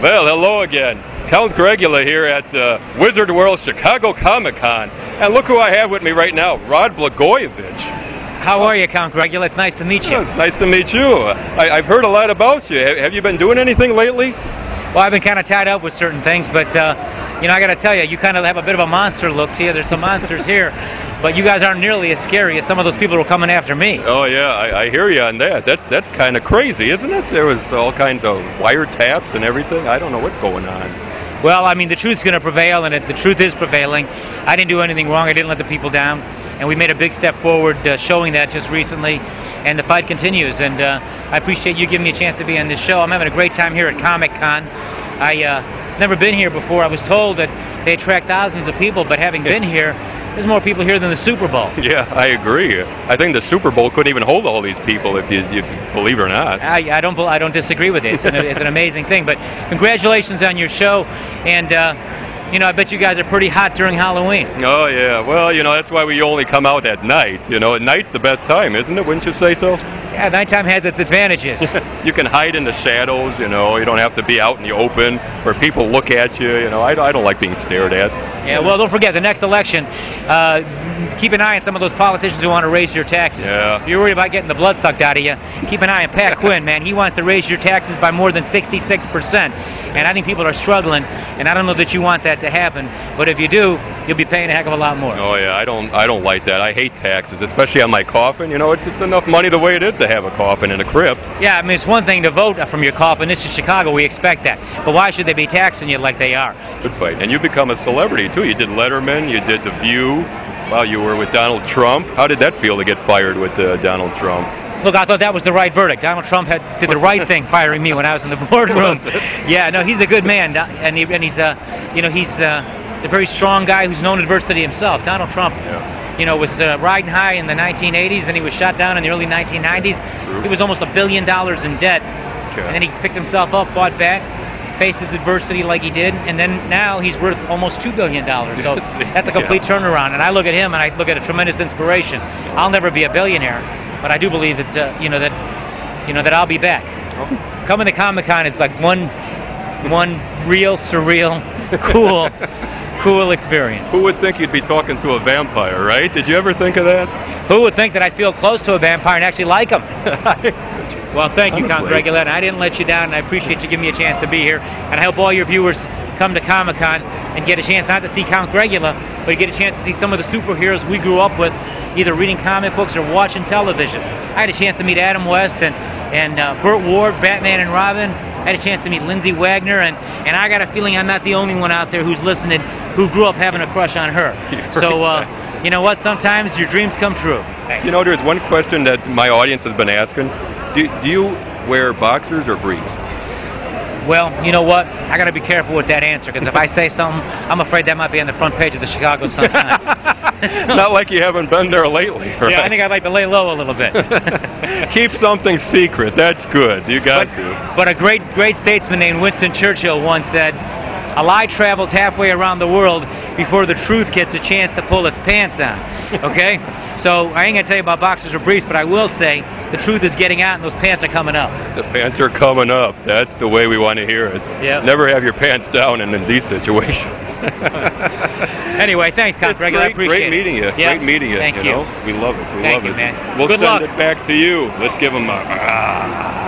Well, hello again. Count Gregula here at Wizard World Chicago Comic-Con. And look who I have with me right now, Rod Blagojevich. How are you, Count Gregula? It's nice to meet you. It's nice to meet you. I've heard a lot about you. Have you been doing anything lately? Well, I've been kind of tied up with certain things, but you know, I got to tell you, you kind of have a bit of a monster look to you. There's some monsters here, but you guys aren't nearly as scary as some of those people who are coming after me. Oh yeah, I hear you on that. That's kind of crazy, isn't it? There was all kinds of wiretaps and everything. I don't know what's going on. Well, I mean, the truth's going to prevail, and the truth is prevailing. I didn't do anything wrong. I didn't let the people down, and we made a big step forward showing that just recently, and the fight continues, and I appreciate you giving me a chance to be on this show. I'm having a great time here at Comic-Con. I never been here before. I was told that they attract thousands of people, but having been here, there's more people here than the Super Bowl. Yeah, I agree. I think the Super Bowl couldn't even hold all these people, if you believe it or not. I don't disagree with it. It's an amazing thing. But congratulations on your show, and you know, I bet you guys are pretty hot during Halloween. Oh yeah, well, you know, that's why we only come out at night. You know, at night's the best time, isn't it? Wouldn't you say so? Yeah, nighttime has its advantages. You can hide in the shadows, you know, you don't have to be out in the open where people look at you, you know. I don't like being stared at. Yeah, well, don't forget, the next election, keep an eye on some of those politicians who want to raise your taxes. Yeah. If you're worried about getting the blood sucked out of you, keep an eye on Pat Quinn, man. He wants to raise your taxes by more than 66%. And I think people are struggling, and I don't know that you want that to happen, but if you do, you'll be paying a heck of a lot more. Oh yeah, I don't like that. I hate taxes, especially on my coffin. You know, it's enough money the way it is to have a coffin in a crypt. Yeah, I mean, it's one thing to vote from your coffin. This is Chicago. We expect that. But why should they be taxing you like they are? Good fight. And you become a celebrity, too. You did Letterman. You did The View. Wow, you were with Donald Trump. How did that feel to get fired with Donald Trump? Look, I thought that was the right verdict. Donald Trump did the right thing firing me when I was in the boardroom. Yeah, no, he's a good man, and he's you know, he's a very strong guy who's known adversity himself. Donald Trump, you know, was riding high in the 1980s, then he was shot down in the early 1990s. He was almost $1 billion in debt, and then he picked himself up, fought back, faced his adversity like he did, and then now he's worth almost $2 billion. So that's a complete turnaround. And I look at him and I look at a tremendous inspiration. I'll never be a billionaire, but I do believe that you know, that I'll be back. Coming to Comic-Con is like one real surreal, cool experience. Who would think you'd be talking to a vampire, right? Did you ever think of that? Who would think that I'd feel close to a vampire and actually like him? Well, thank you, Count Gregula, and I didn't let you down, and I appreciate you giving me a chance to be here. And I hope all your viewers come to Comic-Con and get a chance not to see Count Gregula, but get a chance to see some of the superheroes we grew up with, either reading comic books or watching television. I had a chance to meet Adam West and Burt Ward, Batman and Robin. I had a chance to meet Lindsay Wagner, and I got a feeling I'm not the only one out there who's listening who grew up having a crush on her. So, you know what? Sometimes your dreams come true. You know, there's one question that my audience has been asking. Do you wear boxers or briefs? Well, you know what? I got to be careful with that answer, because if I say something, I'm afraid that might be on the front page of the Chicago Sun-Times. Not like you haven't been there lately, right? Yeah, I think I'd like to lay low a little bit. Keep something secret. That's good. You got to. But a great statesman named Winston Churchill once said, "A lie travels halfway around the world before the truth gets a chance to pull its pants on." Okay? So I ain't going to tell you about boxers or briefs, but I will say the truth is getting out and those pants are coming up. The pants are coming up. That's the way we want to hear it. Yep. Never have your pants down in these situations. Anyway, thanks, Count Gregula. I appreciate it. Great meeting you. Yep. Great meeting you. Thank you. Know? We love it. We Thank love you, it. man. We'll Good send luck. it back to you. Let's give them a...